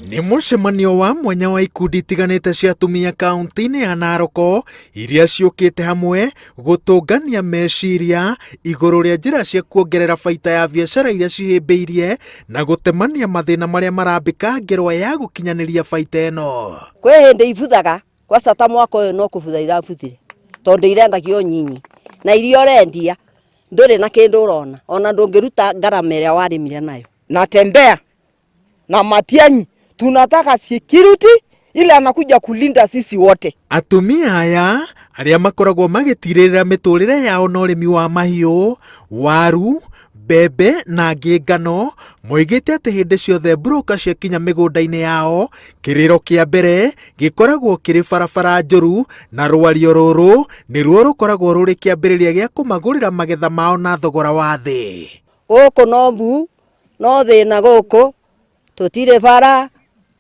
Nĩ mũcemanio wa mwanya wa ikundi itiganĩte cia atumia kaunti-inĩ ya Narok iria ciũkĩte hamwe gũtũngania meciria igũrũ rĩa njĩra cia kuongerera baita ya biacara iria cihĩmbĩirie na gũtemania mathĩna marĩa marambĩka ngero ya gũkinyanĩria baita ĩno. Kwĩ hĩndĩ ibuthaga kwa sata mwaka ũyũ no kũbutha irabuthire tondũ irendagio nyinyi na irio rendia ndũrĩ na kĩndũ ũrona ona ndũngĩruta ngarama ĩrĩa warĩmire nayo. Natembea na Matiang'i, tunataka security ile anakuja kulinda sisi wote. Atumia aya arĩa makoragwo magĩtirĩrĩra mĩtũrĩre yao na ũrĩmi wa mahiũ, waru, mbembe na ngano moigĩte atĩ hĩndĩ ciothe broka ciakinya mĩgũnda-inĩ yao, kĩrĩro kĩa mbere gĩkoragwo kĩrĩ barabara njũru na rwario rũrũ nĩruo rũkoragwo rũrĩ kĩambĩrĩria gĩa kũmagũrĩra magetha mao na thogora wa thĩ. Gũkũ no mbu no thĩna gũkũ tũtirĩ bara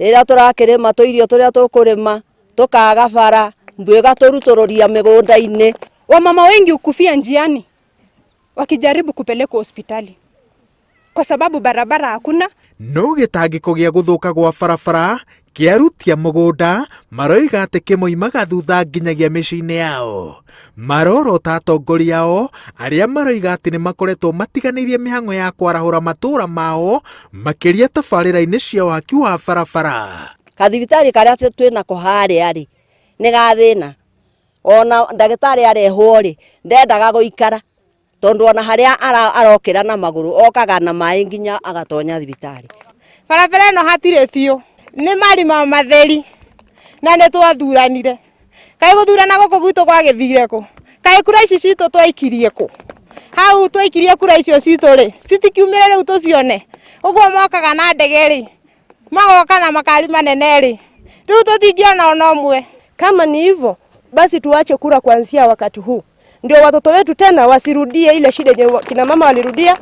rĩrĩa tũrakĩrĩma tũirio tũrĩa tũkũrĩma tũkaga bara mbu ĩgatũrutũrũria mĩgũnda-inĩ. Wamama wengi ukufia njiani wakijaribu kupelekwa hospitali kwa sababu barabara hakuna. No gĩtangĩko gĩa gũthũka gwa barabara kĩarutia mũgũnda maroiga atĩ kĩmoimaga thutha nginyagia mĩciĩ-inĩ yao. Marorota atongoria ao arĩa maroiga atĩ nĩ makoretwo matiganĩirie mĩhang'o ya kwarahũra matũũra mao makĩria tabarĩra-inĩ cia waki wa barabara. Kathibitarĩ karĩa twĩnako harĩa rĩ nĩ gathĩna, ona ndagĩtarĩ arehwo rĩ ndendaga gũikara tondu ona harĩa arokĩra na magũrũ okaga na maĩ nginya agatonya thibitarĩ. Barabara ĩno hatirĩ biũ, nĩ marima matheri na nĩ twathuranire. Kaĩ gũthurana gũkũ gwitũ gwagĩthire kũ? Kaĩ kura ici citũ twaikirie kũ? Hau twaikirie kura icio citũ rĩ citikiumire rĩu tũcione. Ũguo mokaga na ndege rĩ magoka na makari manene rĩ rĩu tũtingĩona ona ũmwe. Kama ni hivyo basi tuache kura kuanzia wakati huu, ndio watoto wetu tena wasirudie ile shida yenye kina mama walirudia,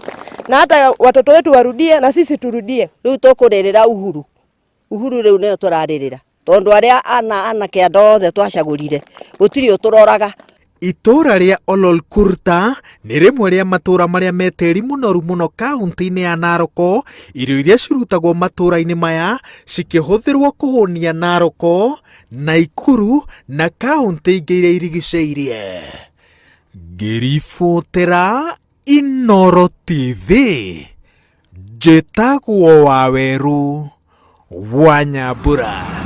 na hata watoto wetu warudie na sisi turudie. Rĩu tũkũrĩrĩra uhuru rĩu nĩyo tũrarĩrĩra tondu arĩa anake andũ othe twacagũrire gũtirĩ ũtũroraga. Itũra rĩa Ololkurta nĩ rĩmwe rĩa matũra marĩa metĩri mũnoru mũno kaunti-inĩ ya Narok, irio iria cirutagwo matũra-inĩ maya cikĩhũthĩrwo kũhũnia Narok, Naikuru na kaunti ingĩ iria irigicĩirie. Ngĩribotera Inooro TV, njĩtagwo Waweru wa Nyambura.